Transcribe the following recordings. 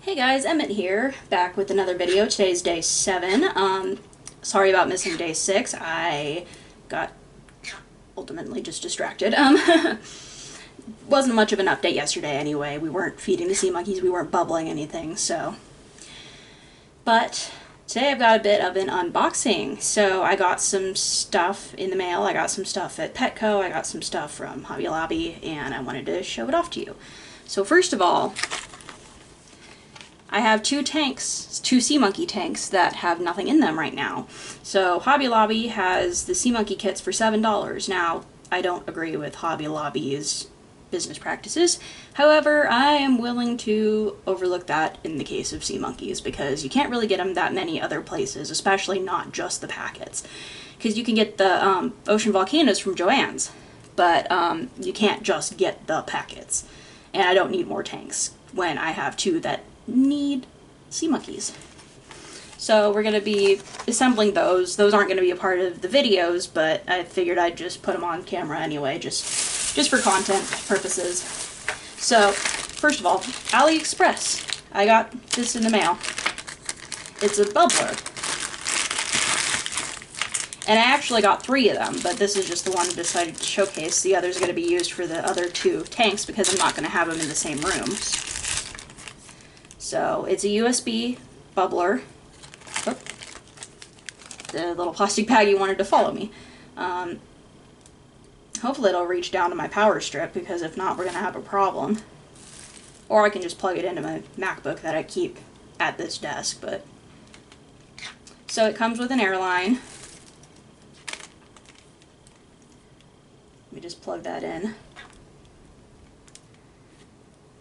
Hey guys, Emmett here, back with another video. Today's day 7. Sorry about missing day 6. I got ultimately just distracted. Wasn't much of an update yesterday anyway. We weren't feeding the sea monkeys, we weren't bubbling anything, so. But today I've got a bit of an unboxing. So I got some stuff in the mail, I got some stuff at Petco, I got some stuff from Hobby Lobby, and I wanted to show it off to you. So first of all, I have two sea monkey tanks that have nothing in them right now. So Hobby Lobby has the sea monkey kits for $7. Now, I don't agree with Hobby Lobby's business practices. However, I am willing to overlook that in the case of sea monkeys because you can't really get them that many other places, especially not just the packets. Because you can get the Ocean Volcanoes from Joann's, but you can't just get the packets. And I don't need more tanks when I have two that need sea monkeys. So we're going to be assembling those. Those aren't going to be a part of the videos, but I figured I'd just put them on camera anyway, just for content purposes. So, first of all, AliExpress. I got this in the mail. It's a bubbler. And I actually got 3 of them, but this is just the one I decided to showcase. The others are going to be used for the other 2 tanks because I'm not going to have them in the same room. So it's a USB bubbler. Oh, the little plastic baggie wanted to follow me. Hopefully it'll reach down to my power strip because if not, we're going to have a problem. Or I can just plug it into my MacBook that I keep at this desk. But so it comes with an airline. Let me just plug that in.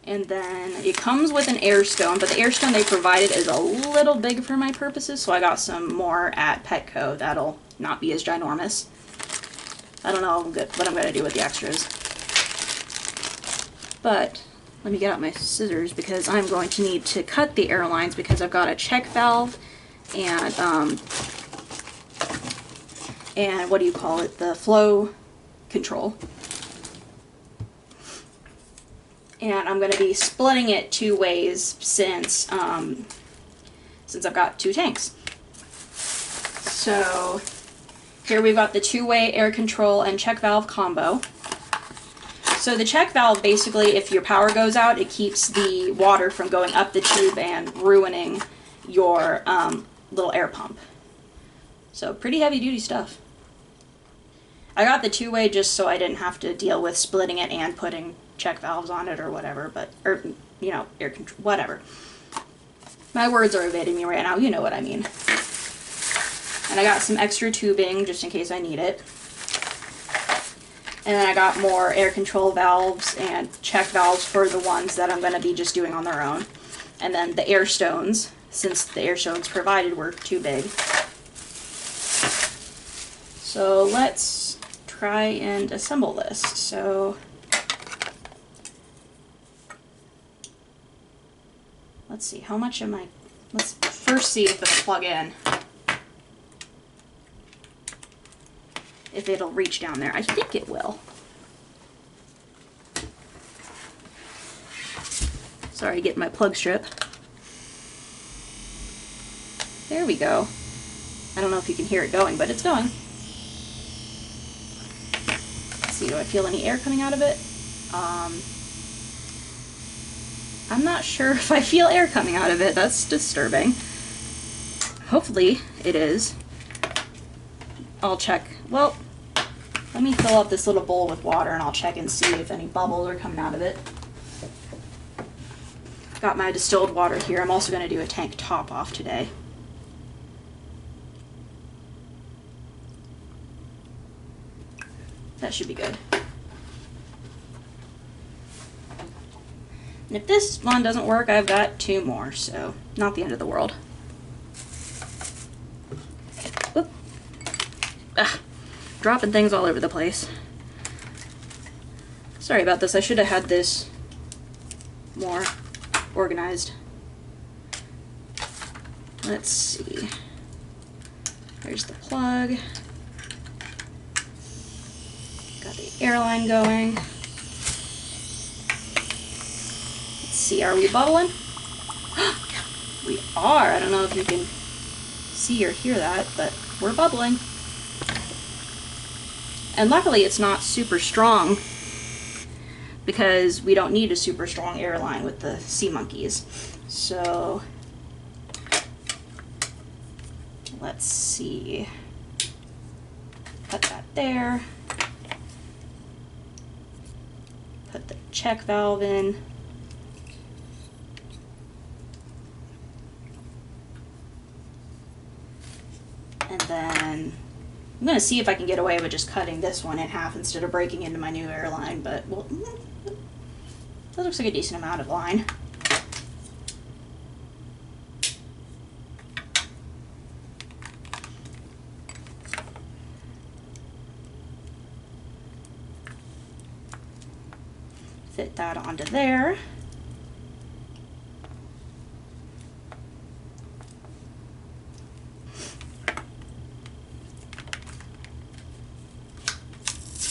And then it comes with an air stone, but the air stone they provided is a little big for my purposes, so I got some more at Petco that'll not be as ginormous. I don't know what I'm going to do with the extras. But let me get out my scissors because I'm going to need to cut the air lines because I've got a check valve and what do you call it? The flow control. And I'm going to be splitting it 2 ways since I've got 2 tanks. So here we've got the 2-way air control and check valve combo. So the check valve, basically, if your power goes out, it keeps the water from going up the tube and ruining your little air pump. So pretty heavy duty stuff. I got the 2-way just so I didn't have to deal with splitting it and putting check valves on it or whatever, or, you know, air control, whatever. My words are evading me right now, you know what I mean. And I got some extra tubing just in case I need it. And then I got more air control valves and check valves for the ones that I'm going to be just doing on their own. And then the air stones, since the air stones provided were too big. So let's try and assemble this. So let's see, how much am I, let's first see if it'll plug in. If it'll reach down there. I think it will. Sorry, getting my plug strip. There we go. I don't know if you can hear it going, but it's going. Let's see, do I feel any air coming out of it? I'm not sure if I feel air coming out of it. That's disturbing. Hopefully it is. I'll check. Well, let me fill up this little bowl with water and I'll check and see if any bubbles are coming out of it. Got my distilled water here. I'm also going to do a tank top off today. That should be good. And if this one doesn't work, I've got 2 more, so not the end of the world. Oop. Ah, dropping things all over the place. Sorry about this, I should have had this more organized. Let's see. There's the plug. Got the airline going. See, are we bubbling? We are. I don't know if you can see or hear that, but we're bubbling. And luckily it's not super strong, because we don't need a super strong airline with the sea monkeys. So let's see. Put that there. Put the check valve in. And then I'm going to see if I can get away with just cutting this one in half instead of breaking into my new airline, but well, that looks like a decent amount of line. Fit that onto there.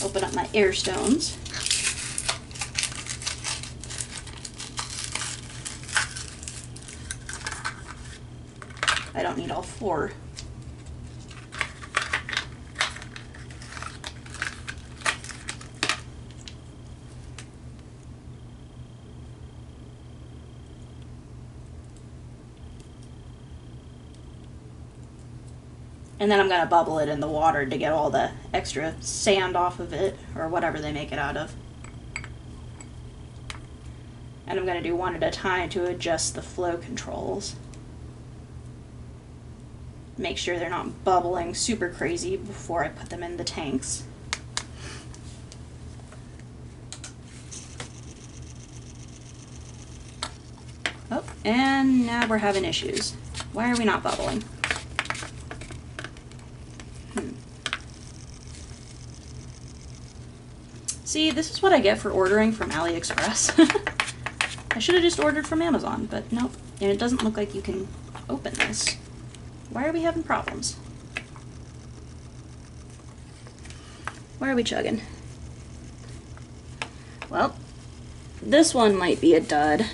Open up my air stones. I don't need all four. And then I'm going to bubble it in the water to get all the extra sand off of it, or whatever they make it out of. And I'm going to do one at a time to adjust the flow controls. Make sure they're not bubbling super crazy before I put them in the tanks. Oh, and now we're having issues. Why are we not bubbling? See, this is what I get for ordering from AliExpress. I should have just ordered from Amazon, but nope. And it doesn't look like you can open this. Why are we having problems? Why are we chugging? Well, this one might be a dud.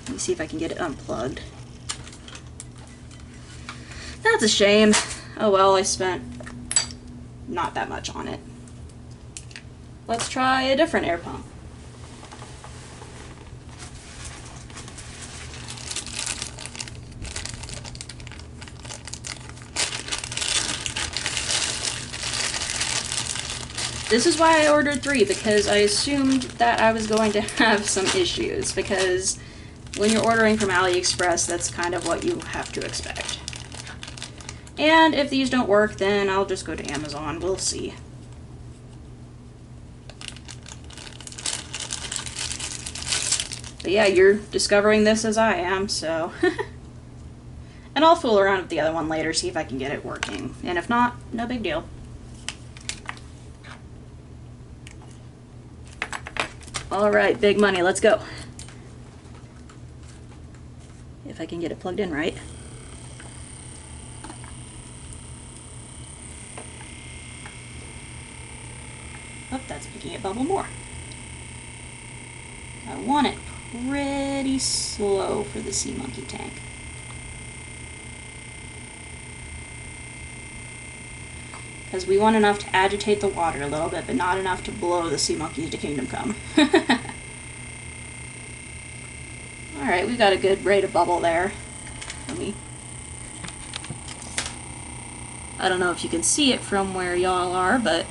Let me see if I can get it unplugged. That's a shame. Oh well, I spent not that much on it. Let's try a different air pump. This is why I ordered 3, because I assumed that I was going to have some issues, because when you're ordering from AliExpress, that's kind of what you have to expect. And if these don't work, then I'll just go to Amazon. We'll see. But yeah, you're discovering this as I am, so... And I'll fool around with the other one later, see if I can get it working. And if not, no big deal. Alright, big money, let's go. If I can get it plugged in right. Oh, that's making it bubble more. I want it pretty slow for the sea monkey tank. Because we want enough to agitate the water a little bit, but not enough to blow the sea monkeys to kingdom come. Alright, we got a good rate of bubble there. I don't know if you can see it from where y'all are, but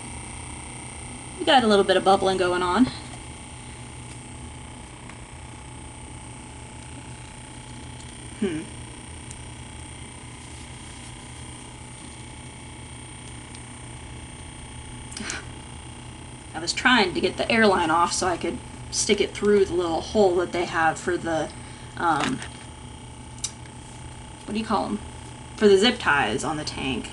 we got a little bit of bubbling going on. I was trying to get the airline off so I could stick it through the little hole that they have for the, what do you call them? For the zip ties on the tank.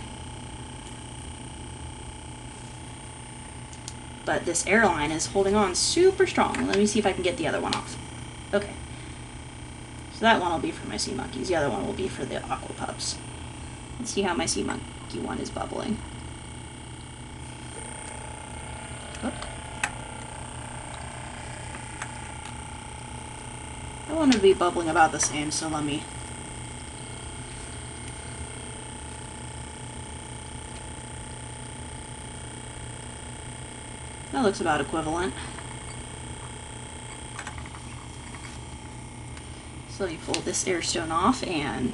But this airline is holding on super strong. Let me see if I can get the other one off. Okay. So that one will be for my sea monkeys. The other one will be for the Aqua Pups. Let's see how my sea monkey one is bubbling. Oh. I want to be bubbling about the same, so let me... That looks about equivalent. So let me fold this air stone off and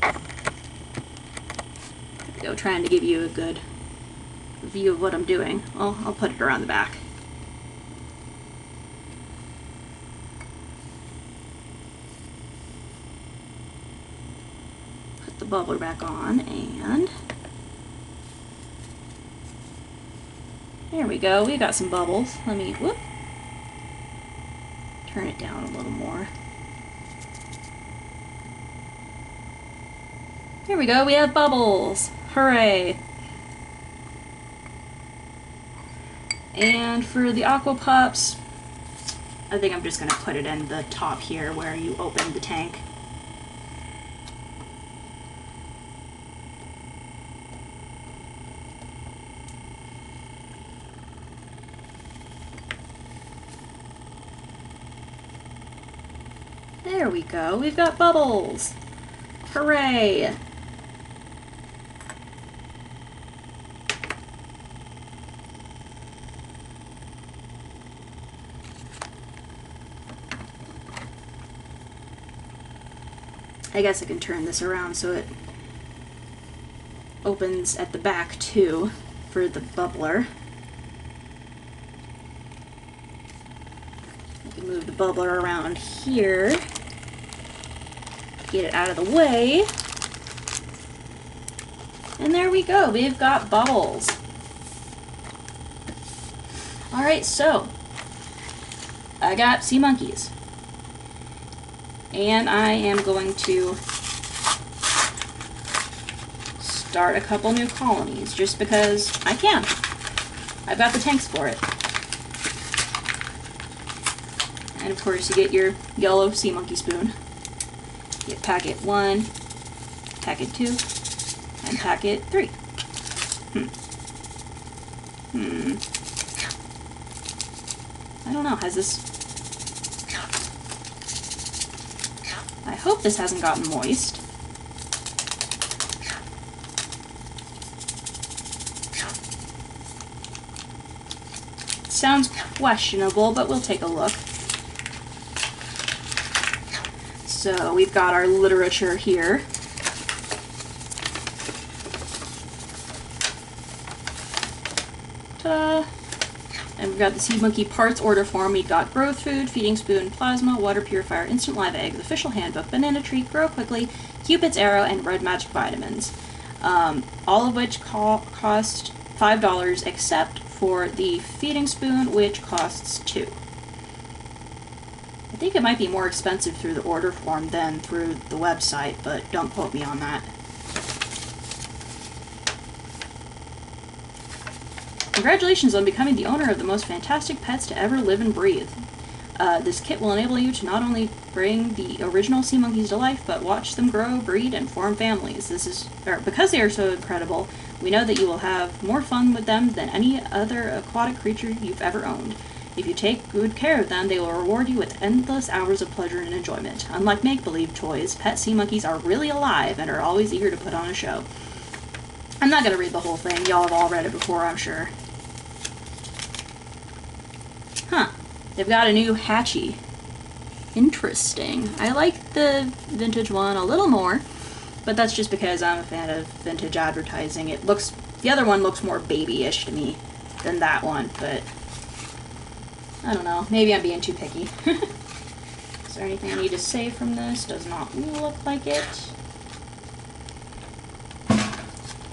there we go, trying to give you a good view of what I'm doing. Well, I'll put it around the back. Put the bubbler back on and there we go. We got some bubbles. Let me, whoop, turn it down a little more. Here we go, we have bubbles! Hooray! And for the Aqua Pups, I think I'm just going to put it in the top here where you open the tank. There we go, we've got bubbles! Hooray! I guess I can turn this around so it opens at the back too for the bubbler. I can move the bubbler around here, get it out of the way, and there we go, we've got bubbles. Alright, so I got sea monkeys. And I am going to start a couple new colonies just because I can. I've got the tanks for it. And of course you get your yellow sea monkey spoon. You get packet 1, packet 2, and packet 3. I don't know, has this... I hope this hasn't gotten moist. It sounds questionable, but we'll take a look. So we've got our literature here. Ta-da! And we've got the Sea Monkey parts order form. We've got growth food, feeding spoon, plasma, water purifier, instant live eggs, official handbook, banana tree, grow quickly, Cupid's arrow, and red magic vitamins. All of which cost $5 except for the feeding spoon, which costs $2. I think it might be more expensive through the order form than through the website, but don't quote me on that. Congratulations on becoming the owner of the most fantastic pets to ever live and breathe. This kit will enable you to not only bring the original sea monkeys to life, but watch them grow, breed, and form families. Because they are so incredible, we know that you will have more fun with them than any other aquatic creature you've ever owned. If you take good care of them, they will reward you with endless hours of pleasure and enjoyment. Unlike make-believe toys, pet sea monkeys are really alive and are always eager to put on a show. I'm not going to read the whole thing. Y'all have all read it before, I'm sure. Huh. They've got a new Hatchie. Interesting. I like the vintage one a little more, but that's just because I'm a fan of vintage advertising. The other one looks more babyish to me than that one, but I don't know. Maybe I'm being too picky. Is there anything I need to say from this? Does not look like it.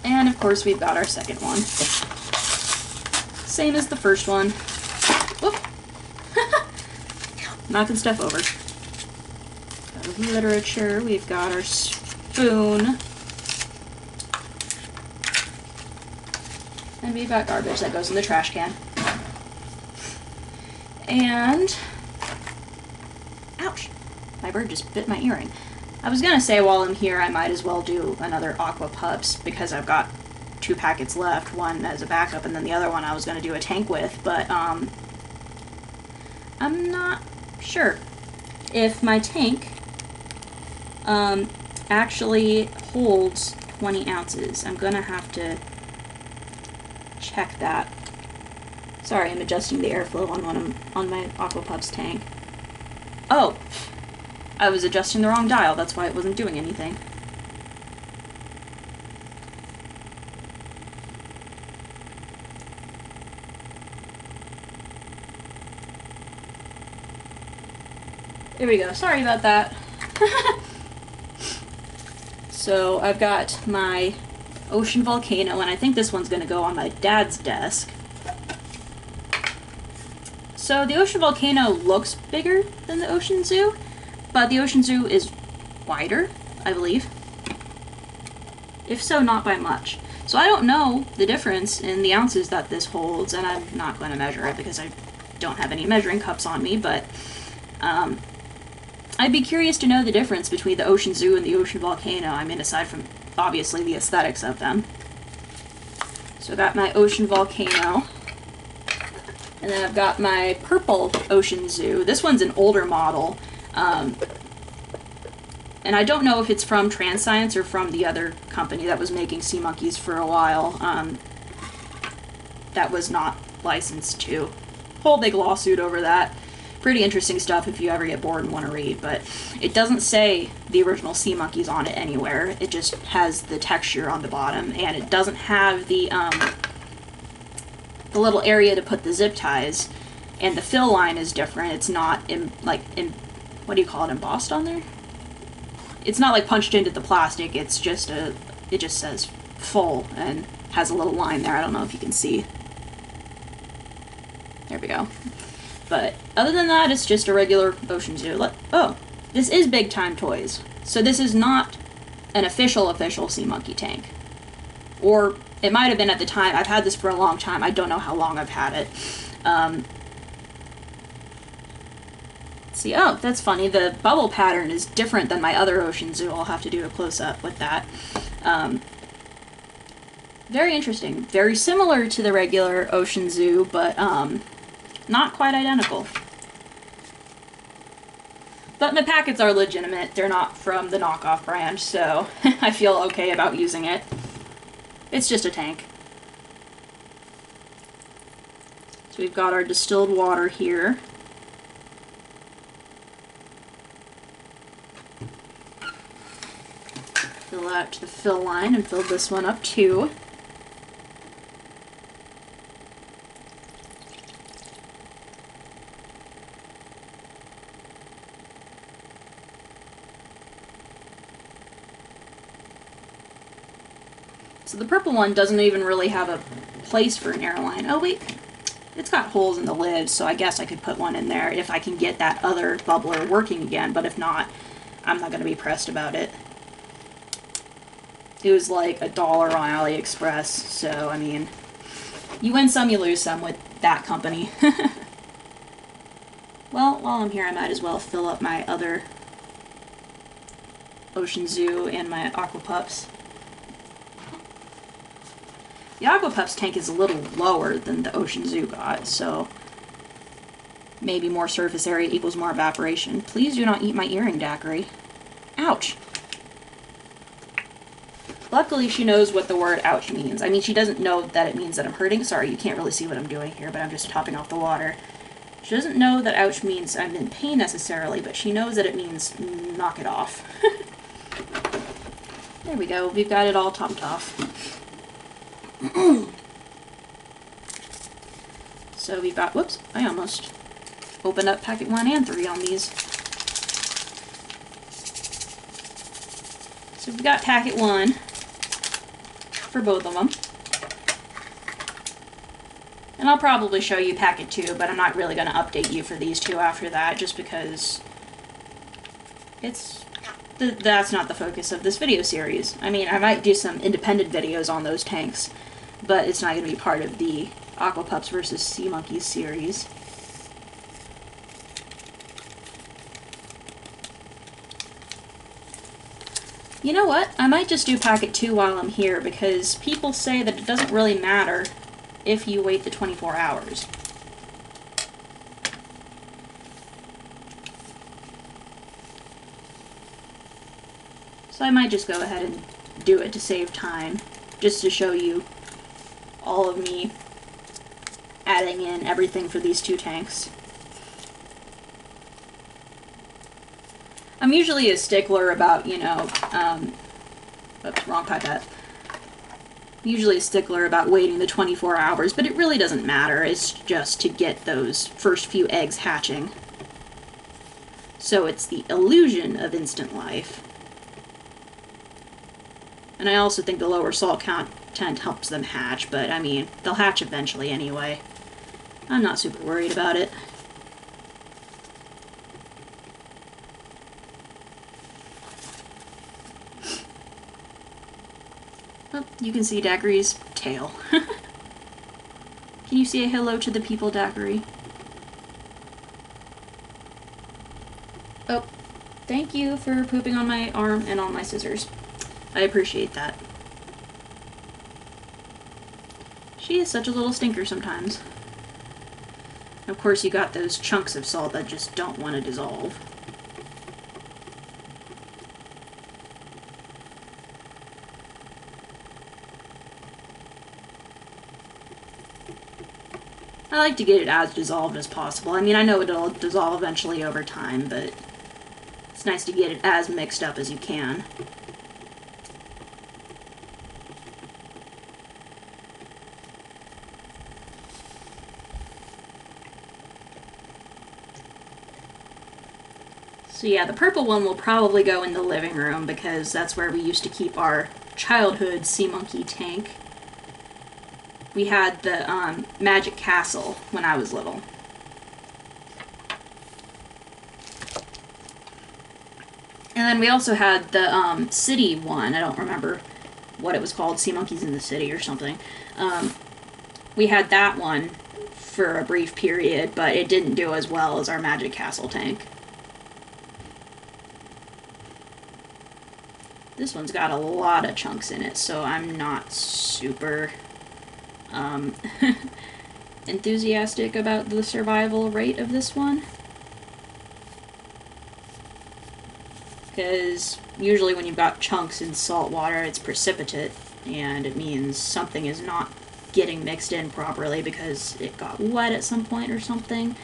And of course we've got our second one. Same as the first one. Whoop! Knocking stuff over. Got our literature, we've got our spoon. And we've got garbage that goes in the trash can. And... ouch! My bird just bit my earring. I was gonna say while I'm here I might as well do another Aqua Pups because I've got 2 packets left, one as a backup and then the other one I was gonna do a tank with, but I'm not sure if my tank actually holds 20 ounces. I'm gonna have to check that. Sorry, I'm adjusting the airflow on my Aqua Pups tank. Oh, I was adjusting the wrong dial. That's why it wasn't doing anything. There we go. Sorry about that. So I've got my Ocean Volcano, and I think this one's going to go on my dad's desk. So the Ocean Volcano looks bigger than the Ocean Zoo, but the Ocean Zoo is wider, I believe. If so, not by much. So I don't know the difference in the ounces that this holds, and I'm not going to measure it because I don't have any measuring cups on me, but I'd be curious to know the difference between the Ocean Zoo and the Ocean Volcano. I mean, aside from, obviously, the aesthetics of them. So I've got my Ocean Volcano. And then I've got my purple Ocean Zoo. This one's an older model. And I don't know if it's from Transscience or from the other company that was making sea monkeys for a while. That was not licensed to. Whole big lawsuit over that. Pretty interesting stuff if you ever get bored and want to read, but it doesn't say the original sea monkeys on it anywhere. It just has the texture on the bottom, and it doesn't have the little area to put the zip ties, and the fill line is different. It's not what do you call it, embossed on there? It's not like punched into the plastic. It's just it just says full and has a little line there. I don't know if you can see. There we go. But other than that, it's just a regular Ocean Zoo. Oh, this is Big Time Toys. So this is not an official sea monkey tank. Or it might have been at the time. I've had this for a long time. I don't know how long I've had it. See, oh, that's funny. The bubble pattern is different than my other Ocean Zoo. I'll have to do a close-up with that. Very interesting. Very similar to the regular Ocean Zoo, but not quite identical. But my packets are legitimate. They're not from the knockoff brand, so I feel okay about using it. It's just a tank. So we've got our distilled water here. Fill that to the fill line and fill this one up too. So the purple one doesn't even really have a place for an airline. Oh wait, it's got holes in the lid, so I guess I could put one in there if I can get that other bubbler working again, but if not, I'm not going to be pressed about it. It was like $1 on AliExpress, so I mean, you win some, you lose some with that company. Well, while I'm here, I might as well fill up my other Ocean Zoo and my Aqua Pups. The Aqua Pups tank is a little lower than the Ocean Zoo got, so maybe more surface area equals more evaporation. Please do not eat my earring, daiquiri. Ouch! Luckily, she knows what the word ouch means. I mean, she doesn't know that it means that I'm hurting. Sorry, you can't really see what I'm doing here, but I'm just topping off the water. She doesn't know that ouch means I'm in pain necessarily, but she knows that it means knock it off. There we go. We've got it all topped off. So we've got, whoops, I almost opened up packet 1 and 3 on these. So we've got packet 1 for both of them. And I'll probably show you packet 2, but I'm not really going to update you for these two after that, just because that's not the focus of this video series. I mean, I might do some independent videos on those tanks, but it's not going to be part of the Aqua Pups versus Sea Monkeys series. You know what? I might just do packet 2 while I'm here, because people say that it doesn't really matter if you wait the 24 hours. So I might just go ahead and do it to save time, just to show you all of me adding in everything for these 2 tanks. I'm usually a stickler about, you know, oops, wrong pipette. Usually a stickler about waiting the 24 hours, but it really doesn't matter. It's just to get those first few eggs hatching. So it's the illusion of instant life. And I also think the lower salt content helps them hatch, but I mean, they'll hatch eventually anyway. I'm not super worried about it. Oh, you can see Daiquiri's tail. Can you say a hello to the people, Daiquiri? Oh, thank you for pooping on my arm and on my scissors. I appreciate that. She is such a little stinker sometimes. Of course, you got those chunks of salt that just don't want to dissolve. I like to get it as dissolved as possible. I mean, I know it'll dissolve eventually over time, but it's nice to get it as mixed up as you can. So yeah, the purple one will probably go in the living room because that's where we used to keep our childhood sea monkey tank. We had the Magic Castle when I was little. And then we also had the city one. I don't remember what it was called, Sea Monkeys in the City or something. We had that one for a brief period, but it didn't do as well as our Magic Castle tank. This one's got a lot of chunks in it, so I'm not super enthusiastic about the survival rate of this one. Because usually when you've got chunks in salt water, it's precipitate, and it means something is not getting mixed in properly because it got wet at some point or something.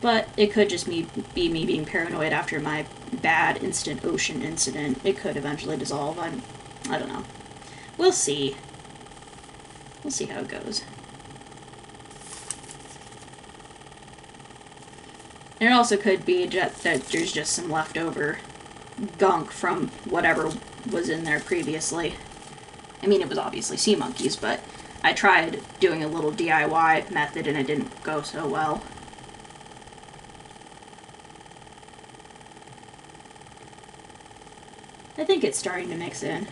But it could just be me being paranoid after my bad instant ocean incident. It could eventually dissolve. I don't know. We'll see. We'll see how it goes. And it also could be that there's just some leftover gunk from whatever was in there previously. I mean, it was obviously sea monkeys, but I tried doing a little DIY method and it didn't go so well. I think it's starting to mix in.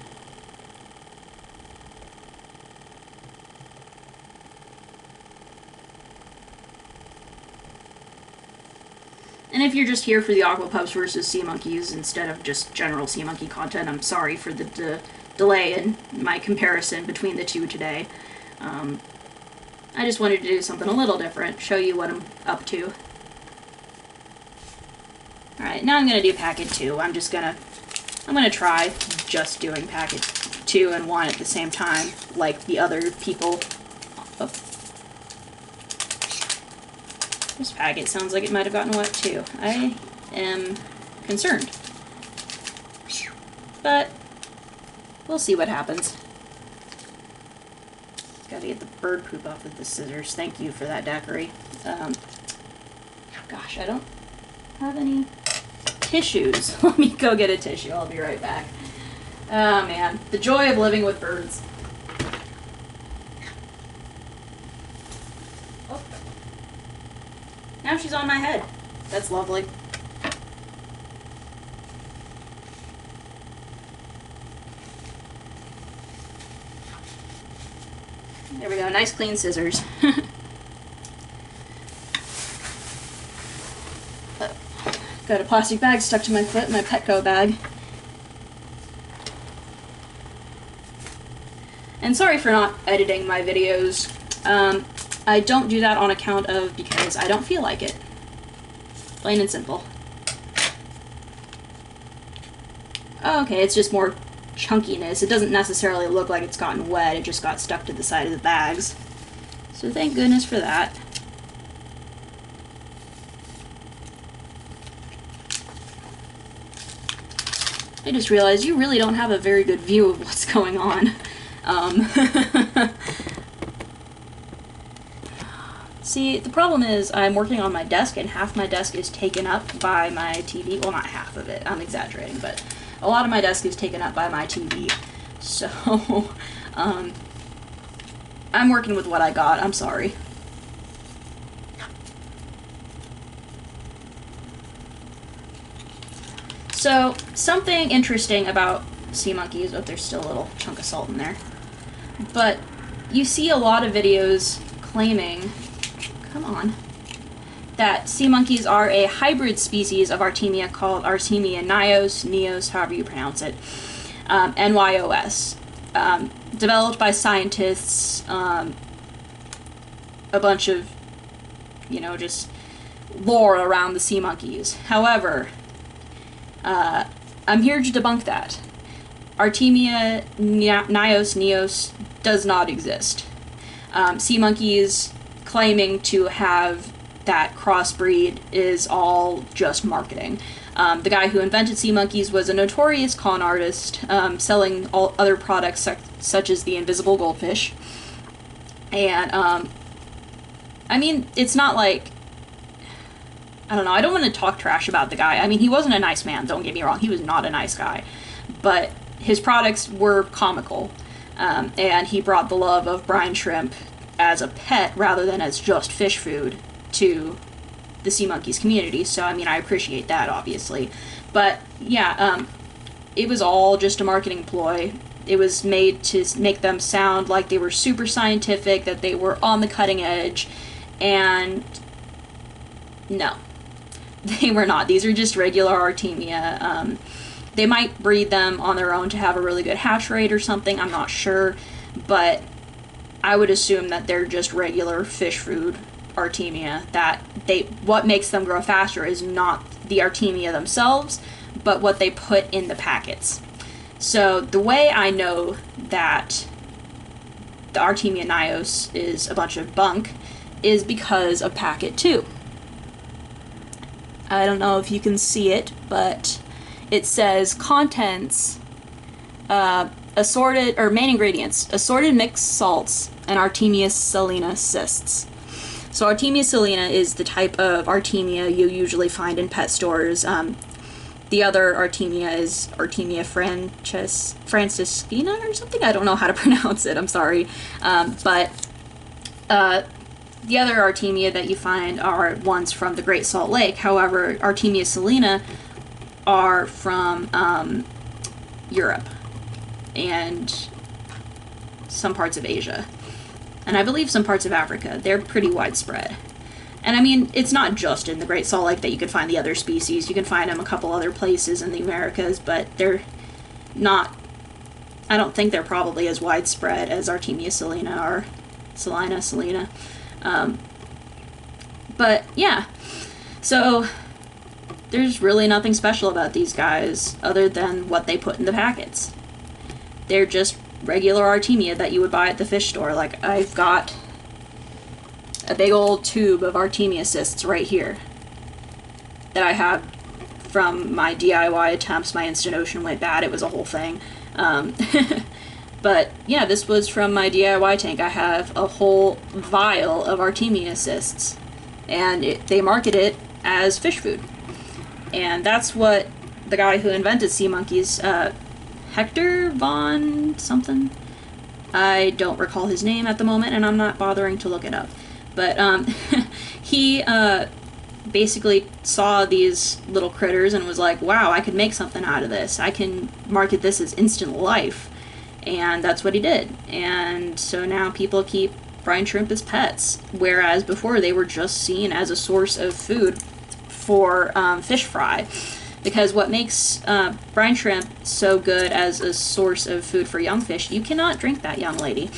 And if you're just here for the Aqua Pups versus Sea Monkeys instead of just general Sea Monkey content, I'm sorry for the delay in my comparison between the two today. I just wanted to do something a little different, show you what I'm up to. Alright, now I'm going to do packet 2. I'm going to try just doing packet 2 and 1 at the same time, like the other people. Oh. This packet sounds like it might have gotten wet too. I am concerned. But we'll see what happens. Gotta get the bird poop off with the scissors. Thank you for that, Daiquiri. Gosh, I don't have any tissues. Let me go get a tissue. I'll be right back. Oh man, the joy of living with birds. Oh. Now she's on my head. That's lovely. There we go, nice clean scissors. Got a plastic bag stuck to my foot, my Petco bag. And sorry for not editing my videos. I don't do that on account of because I don't feel like it. Plain and simple. Okay, it's just more chunkiness. It doesn't necessarily look like it's gotten wet, it just got stuck to the side of the bags. So thank goodness for that. I just realized you really don't have a very good view of what's going on. See, the problem is I'm working on my desk and half my desk is taken up by my TV. Well, not half of it, I'm exaggerating, but a lot of my desk is taken up by my TV. So, I'm working with what I got, I'm sorry. So, something interesting about sea monkeys, oh, there's still a little chunk of salt in there, but you see a lot of videos claiming, come on, that sea monkeys are a hybrid species of Artemia called Artemia nios, however you pronounce it, NYOS, developed by scientists, a bunch of, you know, just lore around the sea monkeys. However, I'm here to debunk that. Artemia nios does not exist. Sea monkeys claiming to have that crossbreed is all just marketing. The guy who invented sea monkeys was a notorious con artist, selling all other products such as the invisible goldfish. And, I mean, it's not like, I don't know, I don't want to talk trash about the guy. I mean, he wasn't a nice man, don't get me wrong. He was not a nice guy. But his products were comical. And he brought the love of brine shrimp as a pet rather than as just fish food to the sea monkeys community. So, I mean, I appreciate that, obviously. But, yeah, it was all just a marketing ploy. It was made to make them sound like they were super scientific, that they were on the cutting edge, and no. They were not. These are just regular Artemia. They might breed them on their own to have a really good hatch rate or something, I'm not sure, but I would assume that they're just regular fish food Artemia, that what makes them grow faster is not the Artemia themselves, but what they put in the packets. So the way I know that the Artemia nios is a bunch of bunk is because of packet 2. I don't know if you can see it, but it says contents, assorted, or main ingredients, assorted mixed salts, and Artemia salina cysts. So Artemia salina is the type of Artemia you usually find in pet stores. The other Artemia is Artemia franciscana or something? I don't know how to pronounce it, I'm sorry. The other Artemia that you find are ones from the Great Salt Lake. However, Artemia salina are from Europe and some parts of Asia. And I believe some parts of Africa. They're pretty widespread. And I mean, it's not just in the Great Salt Lake that you can find the other species. You can find them a couple other places in the Americas, but they're not, I don't think they're probably as widespread as Artemia salina or salina. But yeah, so there's really nothing special about these guys other than what they put in the packets. They're just regular Artemia that you would buy at the fish store. Like, I've got a big old tube of Artemia cysts right here that I have from my DIY attempts. My Instant Ocean went bad, it was a whole thing. But yeah, this was from my DIY tank. I have a whole vial of Artemia cysts, and they market it as fish food. And that's what the guy who invented sea monkeys, Hector von something, I don't recall his name at the moment, and I'm not bothering to look it up. But he basically saw these little critters and was like, wow, I could make something out of this. I can market this as instant life. And that's what he did. And so now people keep brine shrimp as pets, whereas before they were just seen as a source of food for fish fry. Because what makes brine shrimp so good as a source of food for young fish, you cannot drink that, young lady,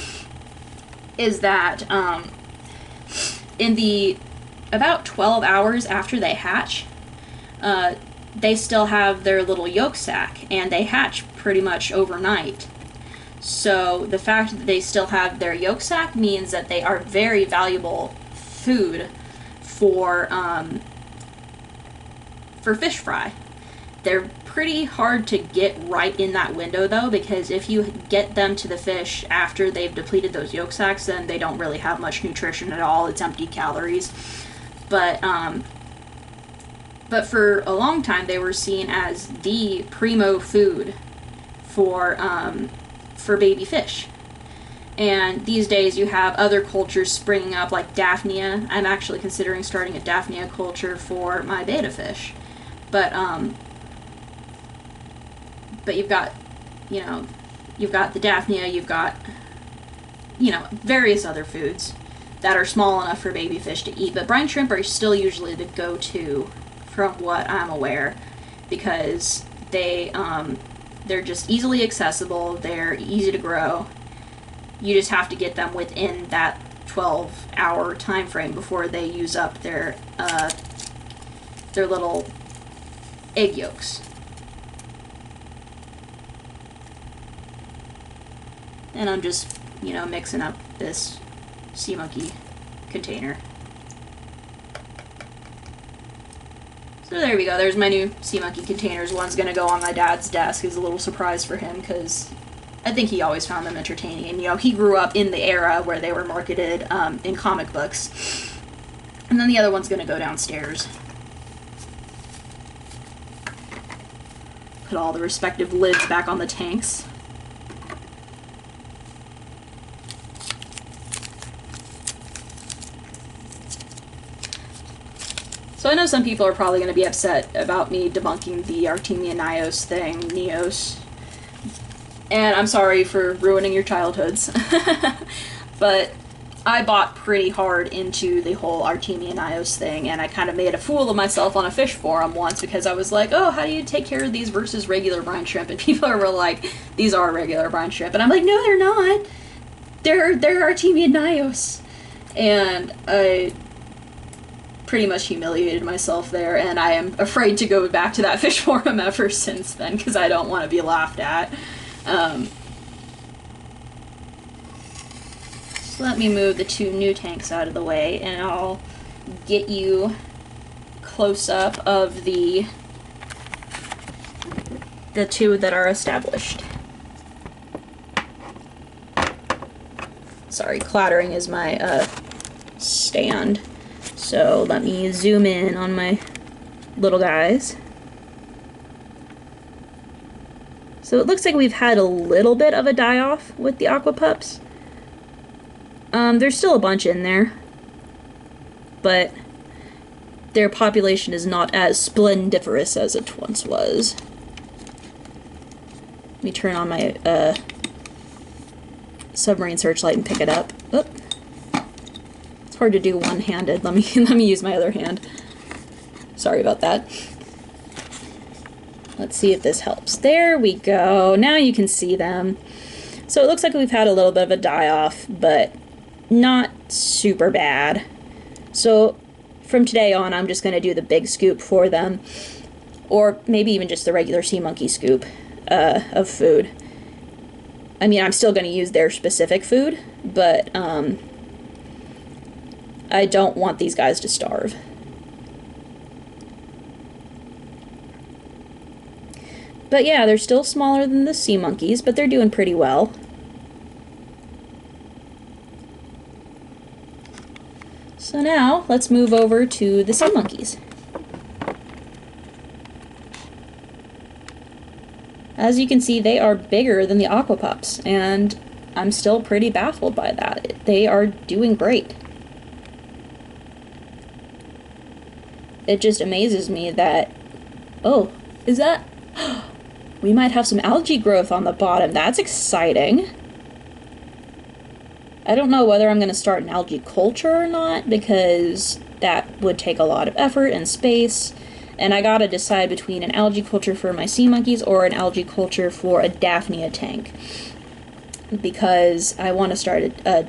is that in the about 12 hours after they hatch, they still have their little yolk sac, and they hatch pretty much overnight. So the fact that they still have their yolk sac means that they are very valuable food for fish fry. They're pretty hard to get right in that window though, because if you get them to the fish after they've depleted those yolk sacs, then they don't really have much nutrition at all. It's empty calories. But for a long time they were seen as the primo food for baby fish. And these days you have other cultures springing up like Daphnia. I'm actually considering starting a Daphnia culture for my betta fish. But you've got, you've got the Daphnia, you've got, various other foods that are small enough for baby fish to eat. But brine shrimp are still usually the go-to from what I'm aware, because they're just easily accessible, they're easy to grow. You just have to get them within that 12-hour time frame before they use up their little egg yolks. And I'm just, mixing up this sea monkey container. So there we go, there's my new sea monkey containers. One's gonna go on my dad's desk as a little surprise for him, because I think he always found them entertaining. And, he grew up in the era where they were marketed in comic books. And then the other one's gonna go downstairs. Put all the respective lids back on the tanks. So I know some people are probably going to be upset about me debunking the Artemia Nios thing, Neos. And I'm sorry for ruining your childhoods. But I bought pretty hard into the whole Artemia Nios thing, and I kind of made a fool of myself on a fish forum once, because I was like, oh, how do you take care of these versus regular brine shrimp? And people were like, these are regular brine shrimp. And I'm like, no, they're not. They're Artemia Nios. And I pretty much humiliated myself there, and I am afraid to go back to that fish forum ever since then, because I don't want to be laughed at. So let me move the two new tanks out of the way, and I'll get you close up of the two that are established. Sorry, clattering is my stand. So let me zoom in on my little guys. So it looks like we've had a little bit of a die-off with the Aqua Pups. There's still a bunch in there, but their population is not as splendiferous as it once was. Let me turn on my submarine searchlight and pick it up. Oop. It's hard to do one-handed. Let me use my other hand. Sorry about that. Let's see if this helps. There we go. Now you can see them. So it looks like we've had a little bit of a die-off, but not super bad. So from today on, I'm just going to do the big scoop for them, or maybe even just the regular sea monkey scoop of food. I mean, I'm still going to use their specific food, but I don't want these guys to starve. But yeah, they're still smaller than the sea monkeys, but they're doing pretty well. So now, let's move over to the sea monkeys. As you can see, they are bigger than the Aqua Pups, and I'm still pretty baffled by that. They are doing great. It just amazes me that... Oh, is that... We might have some algae growth on the bottom. That's exciting. I don't know whether I'm going to start an algae culture or not, because that would take a lot of effort and space. And I gotta decide between an algae culture for my sea monkeys or an algae culture for a Daphnia tank. Because I want to start a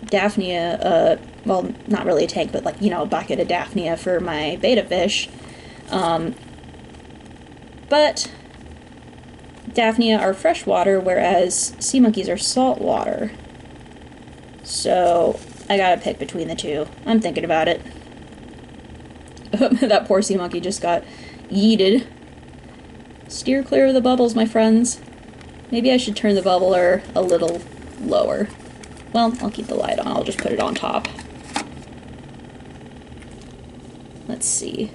Daphnia, well, not really a tank, but like, you know, a bucket of Daphnia for my betta fish. But Daphnia are freshwater, whereas sea monkeys are saltwater. So I gotta pick between the two. I'm thinking about it. That poor sea monkey just got yeeted. Steer clear of the bubbles, my friends. Maybe I should turn the bubbler a little lower. Well, I'll keep the light on. I'll just put it on top. Let's see.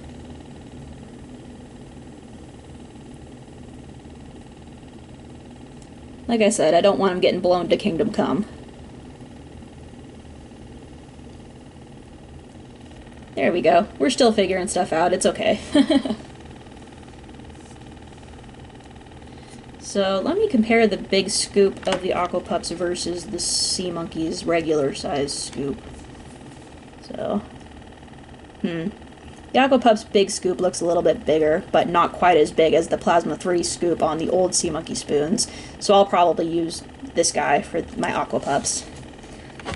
Like I said, I don't want him getting blown to Kingdom Come. There we go. We're still figuring stuff out. It's okay. So let me compare the big scoop of the Aqua Pups versus the Sea Monkey's regular size scoop. So, the Aqua Pups big scoop looks a little bit bigger, but not quite as big as the Plasma 3 scoop on the old Sea Monkey spoons. So I'll probably use this guy for my Aqua Pups.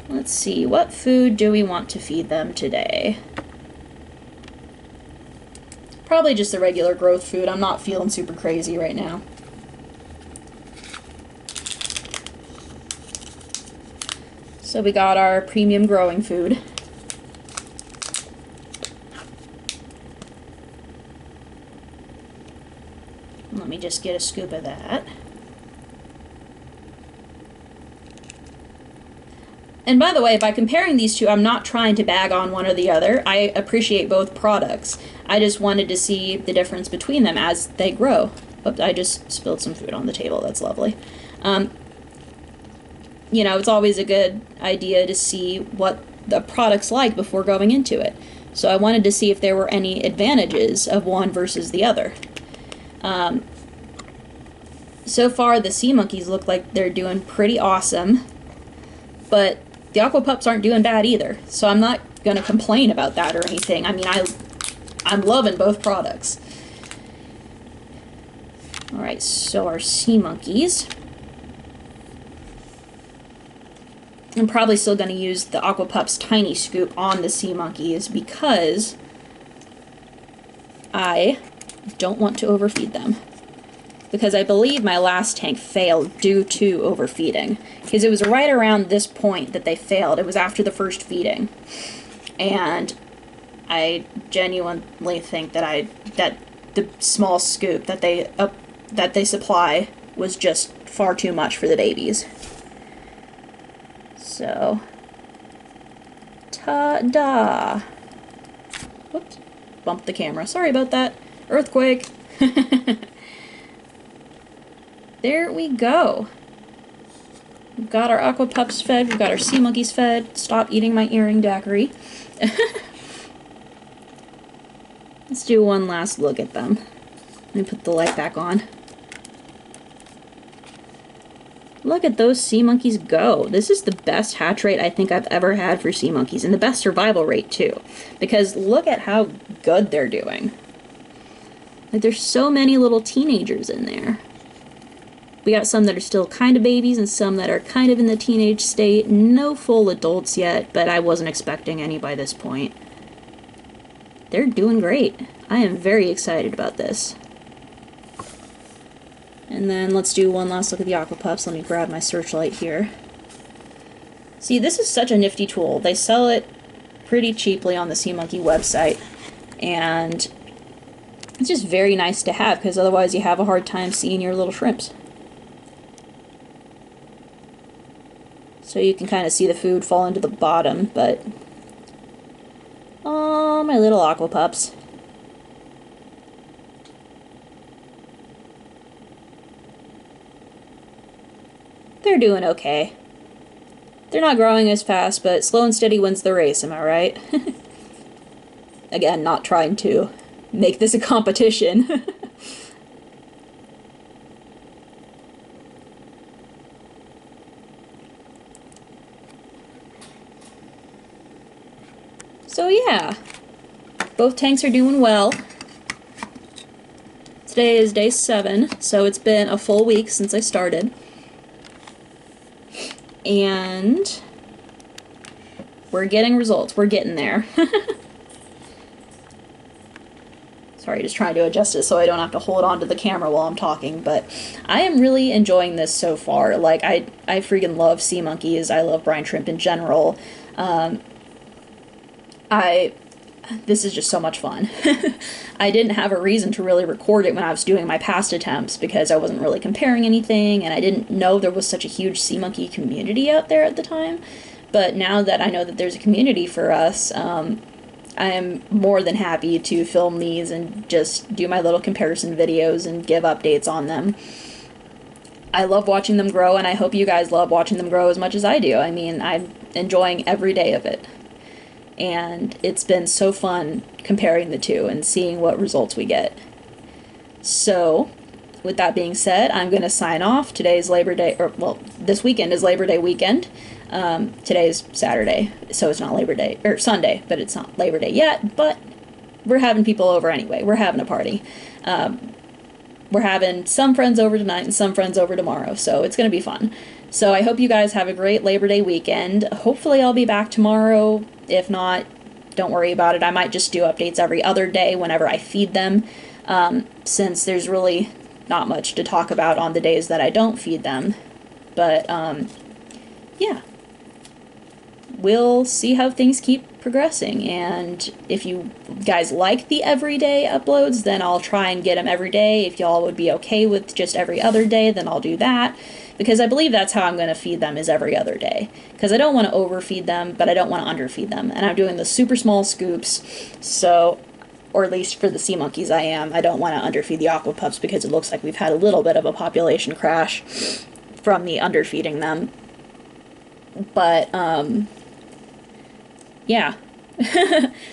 Let's see, what food do we want to feed them today? Probably just the regular growth food. I'm not feeling super crazy right now. So we got our premium growing food. Let me just get a scoop of that. And by the way, by comparing these two, I'm not trying to bag on one or the other. I appreciate both products. I just wanted to see the difference between them as they grow. Oops, I just spilled some food on the table. That's lovely. You know, it's always a good idea to see what the product's like before going into it. So I wanted to see if there were any advantages of one versus the other. So far, the Sea Monkeys look like they're doing pretty awesome, but the Aqua Pups aren't doing bad either. So I'm not going to complain about that or anything. I mean, I'm loving both products. Alright, so our Sea Monkeys. I'm probably still going to use the Aqua Pups Tiny Scoop on the Sea Monkeys because I don't want to overfeed them. Because I believe my last tank failed due to overfeeding. Because it was right around this point that they failed. It was after the first feeding. And I genuinely think that the small scoop that they supply was just far too much for the babies. So, ta-da! Whoops, bumped the camera. Sorry about that. Earthquake! There we go. We've got our Aqua Pups fed, we've got our Sea Monkeys fed. Stop eating my earring daiquiri. Let's do one last look at them. Let me put the light back on. Look at those Sea Monkeys go. This is the best hatch rate I think I've ever had for Sea Monkeys, and the best survival rate too. Because look at how good they're doing. Like, there's so many little teenagers in there. We got some that are still kind of babies and some that are kind of in the teenage state. No full adults yet, but I wasn't expecting any by this point. They're doing great. I am very excited about this. And then let's do one last look at the Aqua Pups. Let me grab my searchlight here. See, this is such a nifty tool. They sell it pretty cheaply on the Sea Monkey website. And it's just very nice to have, because otherwise you have a hard time seeing your little shrimps. So you can kind of see the food fall into the bottom, but... oh, my little Aqua Pups. They're doing okay. They're not growing as fast, but slow and steady wins the race, am I right? Again, not trying to make this a competition. So yeah, both tanks are doing well. Today is day 7, so it's been a full week since I started. And we're getting results. We're getting there. Sorry, just trying to adjust it so I don't have to hold on to the camera while I'm talking, but I am really enjoying this so far. Like, I freaking love sea monkeys. I love brine shrimp in general. This is just so much fun. I didn't have a reason to really record it when I was doing my past attempts because I wasn't really comparing anything, and I didn't know there was such a huge sea monkey community out there at the time. But now that I know that there's a community for us, I am more than happy to film these and just do my little comparison videos and give updates on them. I love watching them grow, and I hope you guys love watching them grow as much as I do. I mean, I'm enjoying every day of it. And it's been so fun comparing the two and seeing what results we get. So, with that being said, I'm going to sign off. Today's Labor Day, or well, this weekend is Labor Day weekend. Today's Saturday, so it's not Labor Day, or Sunday, but it's not Labor Day yet, but we're having people over anyway. We're having a party. We're having some friends over tonight and some friends over tomorrow, so it's going to be fun. So I hope you guys have a great Labor Day weekend. Hopefully I'll be back tomorrow. If not, don't worry about it. I might just do updates every other day whenever I feed them, since there's really not much to talk about on the days that I don't feed them. But, yeah. We'll see how things keep progressing, and if you guys like the everyday uploads, then I'll try and get them every day. If y'all would be okay with just every other day, then I'll do that, because I believe that's how I'm going to feed them, is every other day, because I don't want to overfeed them, but I don't want to underfeed them, and I'm doing the super small scoops, so, or at least for the sea monkeys I am. I don't want to underfeed the Aqua Pups, because it looks like we've had a little bit of a population crash from the underfeeding them, but, yeah,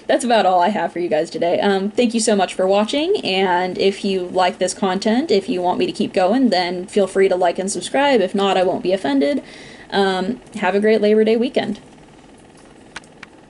that's about all I have for you guys today. Thank you so much for watching, and if you like this content, if you want me to keep going, then feel free to like and subscribe. If not, I won't be offended. Have a great Labor Day weekend.